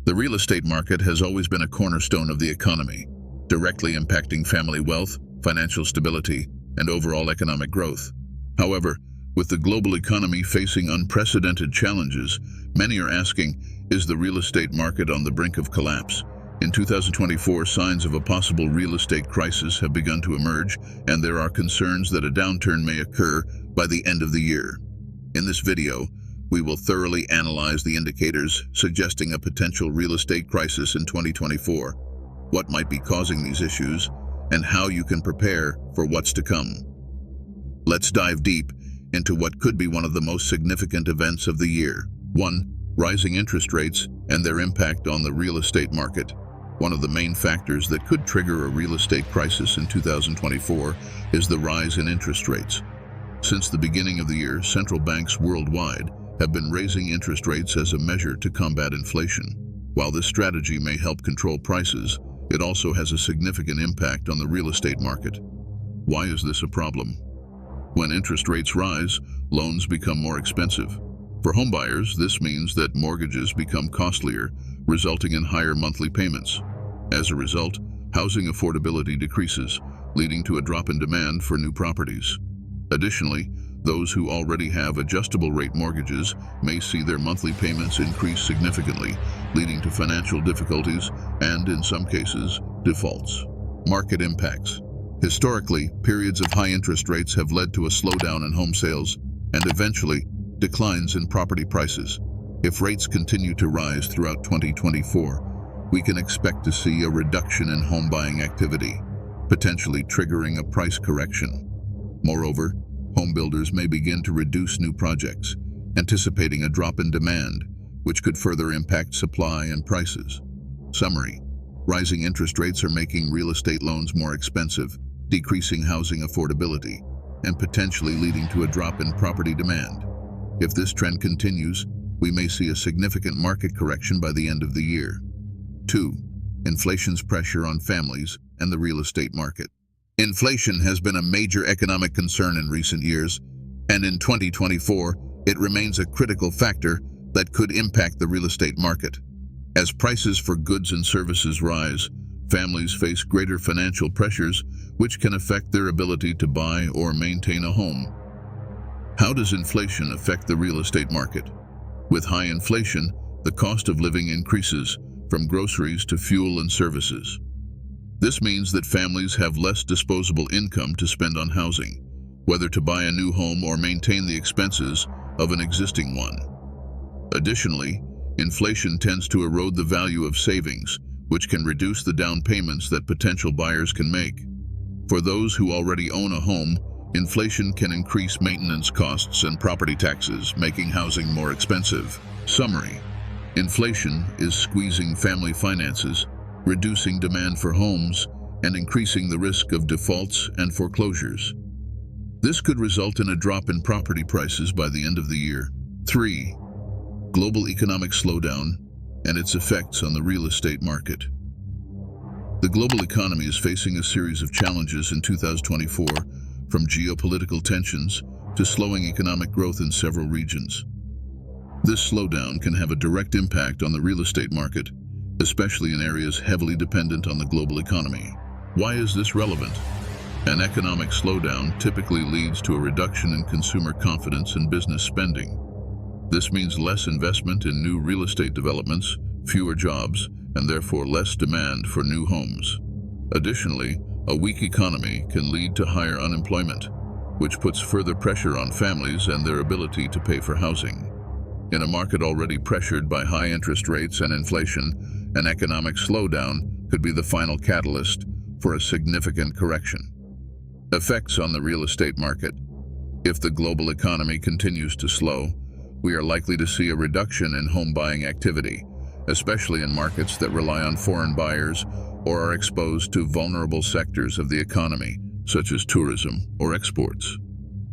The real estate market has always been a cornerstone of the economy, directly impacting family wealth, financial stability, and overall economic growth. However, with the global economy facing unprecedented challenges, many are asking, is the real estate market on the brink of collapse? In 2024, signs of a possible real estate crisis have begun to emerge, and there are concerns that a downturn may occur by the end of the year. In this video, we will thoroughly analyze the indicators suggesting a potential real estate crisis in 2024, what might be causing these issues, and how you can prepare for what's to come. Let's dive deep into what could be one of the most significant events of the year. 1. Rising interest rates and their impact on the real estate market. One of the main factors that could trigger a real estate crisis in 2024 is the rise in interest rates. Since the beginning of the year, central banks worldwide have been raising interest rates as a measure to combat inflation. While this strategy may help control prices, it also has a significant impact on the real estate market. Why is this a problem? When interest rates rise, loans become more expensive. For homebuyers, this means that mortgages become costlier, resulting in higher monthly payments. As a result, housing affordability decreases, leading to a drop in demand for new properties. Additionally, those who already have adjustable rate mortgages may see their monthly payments increase significantly, leading to financial difficulties and, in some cases, defaults. Market impacts. Historically, periods of high interest rates have led to a slowdown in home sales and eventually declines in property prices. If rates continue to rise throughout 2024, we can expect to see a reduction in home buying activity, potentially triggering a price correction. Moreover, home builders may begin to reduce new projects, anticipating a drop in demand, which could further impact supply and prices. Summary: rising interest rates are making real estate loans more expensive, decreasing housing affordability, and potentially leading to a drop in property demand. If this trend continues, we may see a significant market correction by the end of the year. 2. Inflation's pressure on families and the real estate market. Inflation has been a major economic concern in recent years, and in 2024, it remains a critical factor that could impact the real estate market. As prices for goods and services rise, families face greater financial pressures, which can affect their ability to buy or maintain a home. How does inflation affect the real estate market? With high inflation, the cost of living increases, from groceries to fuel and services. This means that families have less disposable income to spend on housing, whether to buy a new home or maintain the expenses of an existing one. Additionally, inflation tends to erode the value of savings, which can reduce the down payments that potential buyers can make. For those who already own a home, inflation can increase maintenance costs and property taxes, making housing more expensive. Summary: inflation is squeezing family finances, reducing demand for homes, and increasing the risk of defaults and foreclosures. This could result in a drop in property prices by the end of the year. 3. Global economic slowdown and its effects on the real estate market. The global economy is facing a series of challenges in 2024, from geopolitical tensions to slowing economic growth in several regions. This slowdown can have a direct impact on the real estate market, especially in areas heavily dependent on the global economy. Why is this relevant? An economic slowdown typically leads to a reduction in consumer confidence and business spending. This means less investment in new real estate developments, fewer jobs, and therefore less demand for new homes. Additionally, a weak economy can lead to higher unemployment, which puts further pressure on families and their ability to pay for housing. In a market already pressured by high interest rates and inflation, an economic slowdown could be the final catalyst for a significant correction. Effects on the real estate market. If the global economy continues to slow, we are likely to see a reduction in home buying activity, especially in markets that rely on foreign buyers or are exposed to vulnerable sectors of the economy, such as tourism or exports.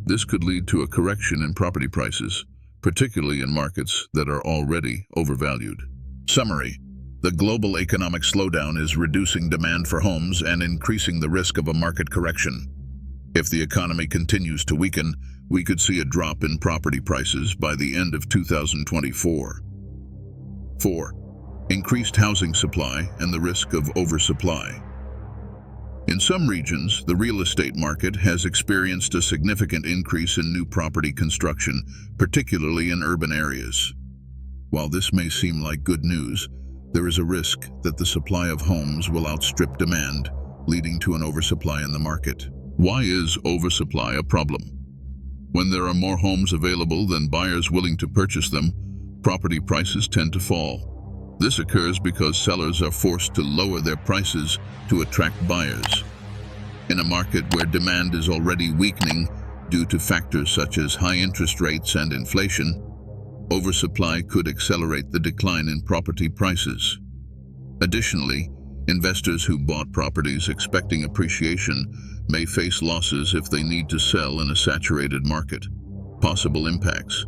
This could lead to a correction in property prices, particularly in markets that are already overvalued. Summary: the global economic slowdown is reducing demand for homes and increasing the risk of a market correction. If the economy continues to weaken, we could see a drop in property prices by the end of 2024. 4. Increased housing supply and the risk of oversupply. In some regions, the real estate market has experienced a significant increase in new property construction, particularly in urban areas. While this may seem like good news, there is a risk that the supply of homes will outstrip demand, leading to an oversupply in the market. Why is oversupply a problem? When there are more homes available than buyers willing to purchase them, property prices tend to fall. This occurs because sellers are forced to lower their prices to attract buyers. In a market where demand is already weakening due to factors such as high interest rates and inflation, oversupply could accelerate the decline in property prices. Additionally, investors who bought properties expecting appreciation may face losses if they need to sell in a saturated market. Possible impacts.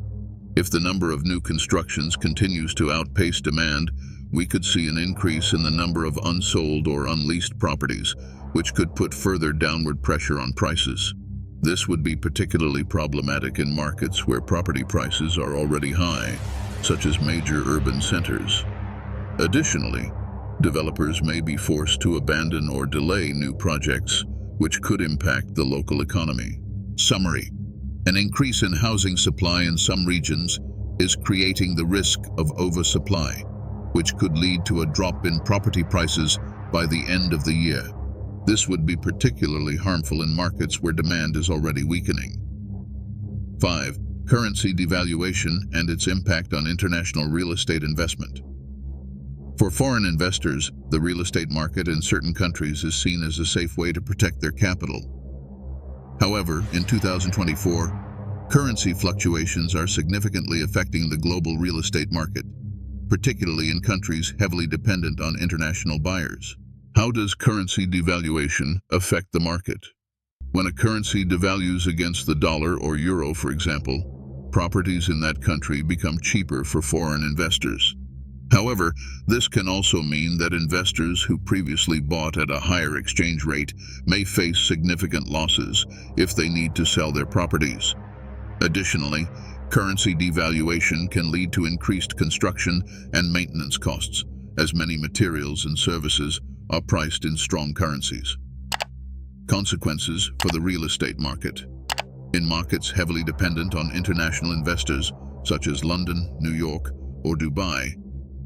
If the number of new constructions continues to outpace demand, we could see an increase in the number of unsold or unleased properties, which could put further downward pressure on prices. This would be particularly problematic in markets where property prices are already high, such as major urban centers. Additionally, developers may be forced to abandon or delay new projects, which could impact the local economy. Summary. An increase in housing supply in some regions is creating the risk of oversupply, which could lead to a drop in property prices by the end of the year. This would be particularly harmful in markets where demand is already weakening. 5. Currency devaluation and its impact on international real estate investment. For foreign investors, the real estate market in certain countries is seen as a safe way to protect their capital. However, in 2024, currency fluctuations are significantly affecting the global real estate market, particularly in countries heavily dependent on international buyers. How does currency devaluation affect the market? When a currency devalues against the dollar or euro, for example, properties in that country become cheaper for foreign investors. However, this can also mean that investors who previously bought at a higher exchange rate may face significant losses if they need to sell their properties. Additionally, currency devaluation can lead to increased construction and maintenance costs, as many materials and services are priced in strong currencies. Consequences for the real estate market. In markets heavily dependent on international investors, such as London, New York, or Dubai,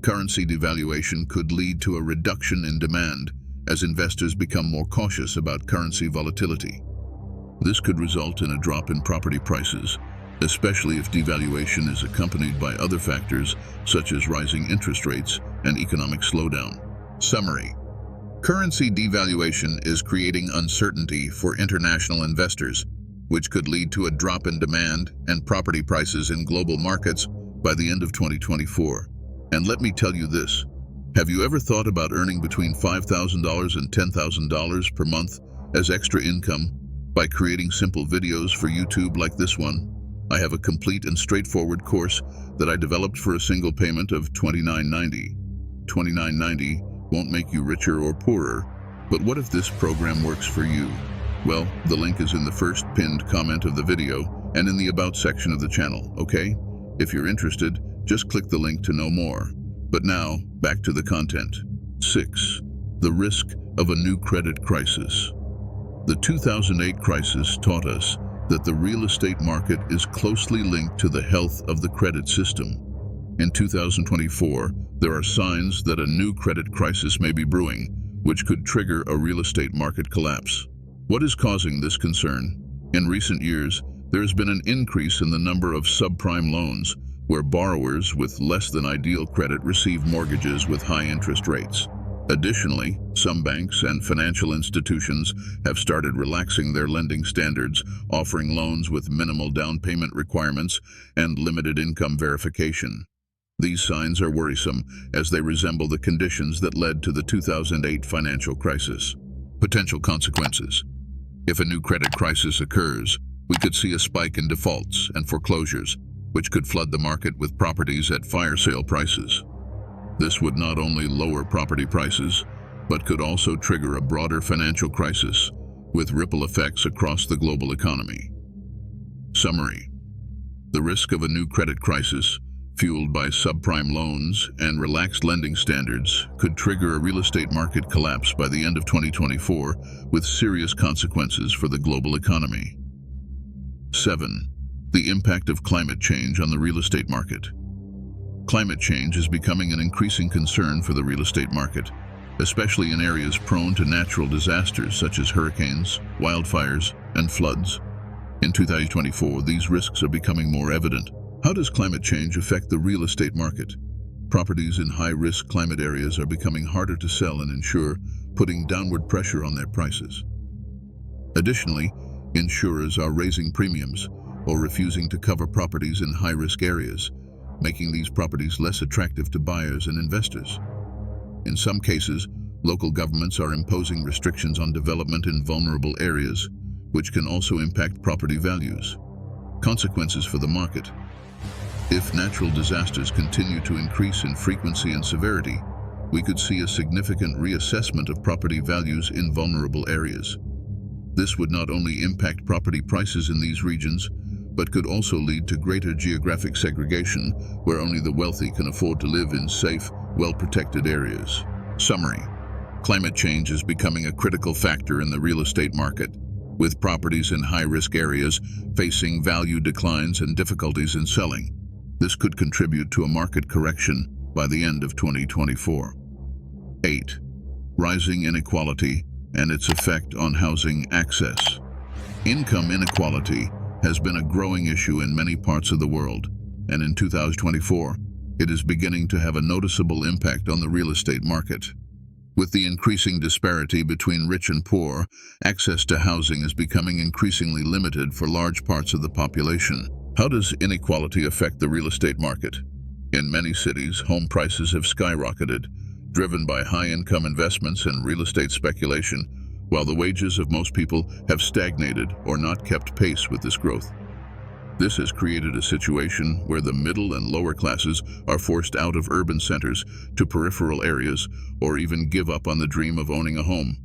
currency devaluation could lead to a reduction in demand as investors become more cautious about currency volatility. This could result in a drop in property prices, especially if devaluation is accompanied by other factors such as rising interest rates and economic slowdown. Summary. Currency devaluation is creating uncertainty for international investors, which could lead to a drop in demand and property prices in global markets by the end of 2024. And let me tell you this, have you ever thought about earning between $5,000 and $10,000 per month as extra income by creating simple videos for YouTube like this one? I have a complete and straightforward course that I developed for a single payment of $29.90. $29.90 won't make you richer or poorer, but what if this program works for you? Well, the link is in the first pinned comment of the video and in the About section of the channel, okay? If you're interested, just click the link to know more. But now, back to the content. 6. The risk of a new credit crisis. The 2008 crisis taught us that the real estate market is closely linked to the health of the credit system. In 2024, there are signs that a new credit crisis may be brewing, which could trigger a real estate market collapse. What is causing this concern? In recent years, there has been an increase in the number of subprime loans, where borrowers with less than ideal credit receive mortgages with high interest rates. Additionally, some banks and financial institutions have started relaxing their lending standards, offering loans with minimal down payment requirements and limited income verification. These signs are worrisome as they resemble the conditions that led to the 2008 financial crisis. Potential consequences. If a new credit crisis occurs, we could see a spike in defaults and foreclosures, which could flood the market with properties at fire sale prices. This would not only lower property prices, but could also trigger a broader financial crisis with ripple effects across the global economy. Summary. The risk of a new credit crisis fueled by subprime loans and relaxed lending standards, could trigger a real estate market collapse by the end of 2024, with serious consequences for the global economy. 7. The impact of climate change on the real estate market. Climate change is becoming an increasing concern for the real estate market, especially in areas prone to natural disasters such as hurricanes, wildfires, and floods. In 2024, these risks are becoming more evident. How does climate change affect the real estate market? Properties in high-risk climate areas are becoming harder to sell and insure, putting downward pressure on their prices. Additionally, insurers are raising premiums or refusing to cover properties in high-risk areas, making these properties less attractive to buyers and investors. In some cases, local governments are imposing restrictions on development in vulnerable areas, which can also impact property values. Consequences for the market. If natural disasters continue to increase in frequency and severity, we could see a significant reassessment of property values in vulnerable areas. This would not only impact property prices in these regions, but could also lead to greater geographic segregation, where only the wealthy can afford to live in safe, well-protected areas. Summary: climate change is becoming a critical factor in the real estate market, with properties in high-risk areas facing value declines and difficulties in selling. This could contribute to a market correction by the end of 2024. 8. Rising inequality and its effect on housing access. Income inequality has been a growing issue in many parts of the world, and in 2024, it is beginning to have a noticeable impact on the real estate market. With the increasing disparity between rich and poor, access to housing is becoming increasingly limited for large parts of the population. How does inequality affect the real estate market? In many cities, home prices have skyrocketed, driven by high-income investments and real estate speculation, while the wages of most people have stagnated or not kept pace with this growth. This has created a situation where the middle and lower classes are forced out of urban centers to peripheral areas or even give up on the dream of owning a home.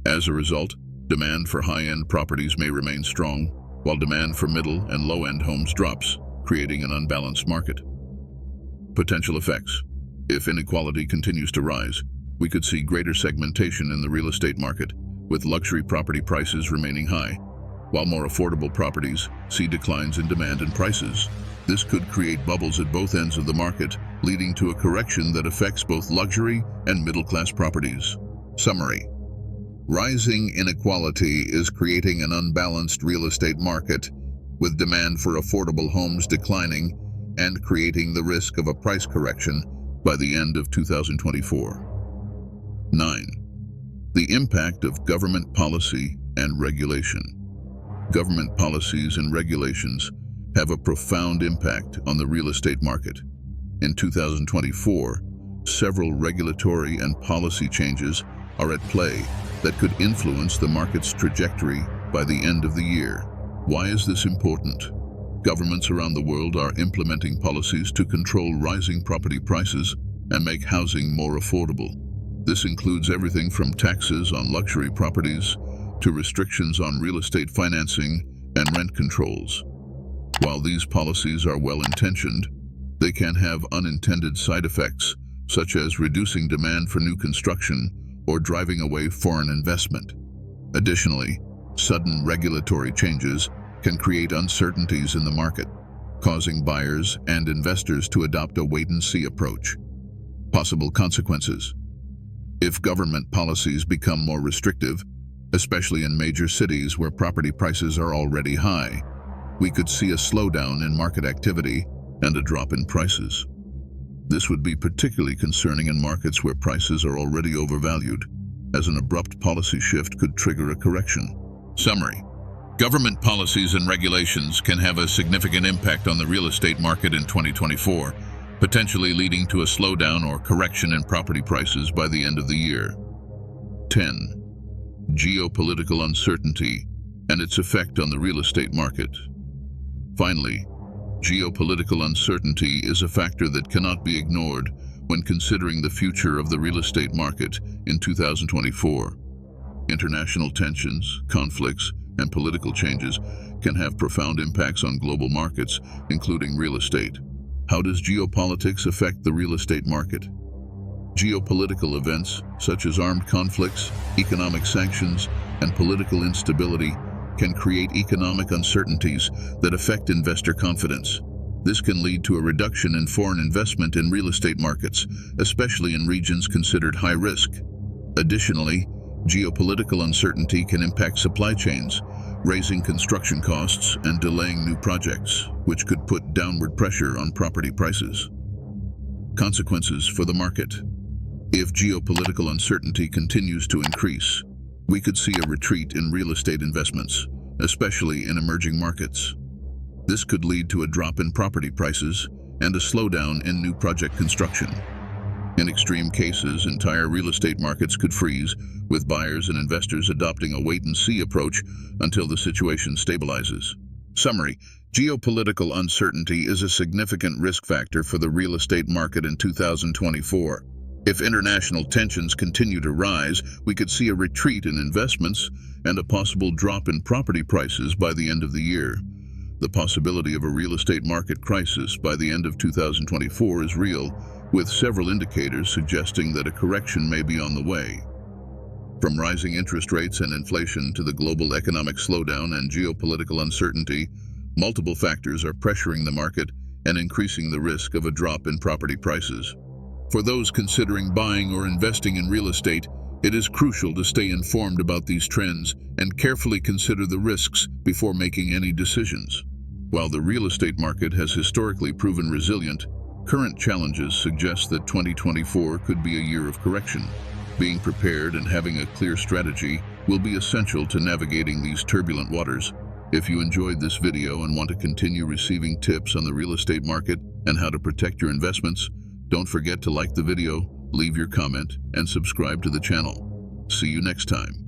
As a result, demand for high-end properties may remain strong, while demand for middle and low-end homes drops, creating an unbalanced market. Potential effects. If inequality continues to rise, we could see greater segmentation in the real estate market, with luxury property prices remaining high, while more affordable properties see declines in demand and prices. This could create bubbles at both ends of the market, leading to a correction that affects both luxury and middle-class properties. Summary: rising inequality is creating an unbalanced real estate market, with demand for affordable homes declining and creating the risk of a price correction by the end of 2024. 9. The impact of government policy and regulation. Government policies and regulations have a profound impact on the real estate market. In 2024, several regulatory and policy changes are at play that could influence the market's trajectory by the end of the year. Why is this important? Governments around the world are implementing policies to control rising property prices and make housing more affordable. This includes everything from taxes on luxury properties to restrictions on real estate financing and rent controls. While these policies are well-intentioned, they can have unintended side effects, such as reducing demand for new construction or driving away foreign investment. Additionally, sudden regulatory changes can create uncertainties in the market, causing buyers and investors to adopt a wait-and-see approach. Possible consequences. If government policies become more restrictive, especially in major cities where property prices are already high, we could see a slowdown in market activity and a drop in prices. This would be particularly concerning in markets where prices are already overvalued, as an abrupt policy shift could trigger a correction. Summary: government policies and regulations can have a significant impact on the real estate market in 2024, potentially leading to a slowdown or correction in property prices by the end of the year. 10. Geopolitical uncertainty and its effect on the real estate market. Finally, geopolitical uncertainty is a factor that cannot be ignored when considering the future of the real estate market in 2024. International tensions, conflicts, and political changes can have profound impacts on global markets, including real estate. How does geopolitics affect the real estate market? Geopolitical events, such as armed conflicts, economic sanctions, and political instability, can create economic uncertainties that affect investor confidence. This can lead to a reduction in foreign investment in real estate markets, especially in regions considered high risk. Additionally, geopolitical uncertainty can impact supply chains, raising construction costs and delaying new projects, which could put downward pressure on property prices. Consequences for the market. If geopolitical uncertainty continues to increase, we could see a retreat in real estate investments, especially in emerging markets. This could lead to a drop in property prices and a slowdown in new project construction. In extreme cases, entire real estate markets could freeze, with buyers and investors adopting a wait-and-see approach until the situation stabilizes. Summary: geopolitical uncertainty is a significant risk factor for the real estate market in 2024. If international tensions continue to rise, we could see a retreat in investments and a possible drop in property prices by the end of the year. The possibility of a real estate market crisis by the end of 2024 is real, with several indicators suggesting that a correction may be on the way. From rising interest rates and inflation to the global economic slowdown and geopolitical uncertainty, multiple factors are pressuring the market and increasing the risk of a drop in property prices. For those considering buying or investing in real estate, it is crucial to stay informed about these trends and carefully consider the risks before making any decisions. While the real estate market has historically proven resilient, current challenges suggest that 2024 could be a year of correction. Being prepared and having a clear strategy will be essential to navigating these turbulent waters. If you enjoyed this video and want to continue receiving tips on the real estate market and how to protect your investments, don't forget to like the video, leave your comment, and subscribe to the channel. See you next time.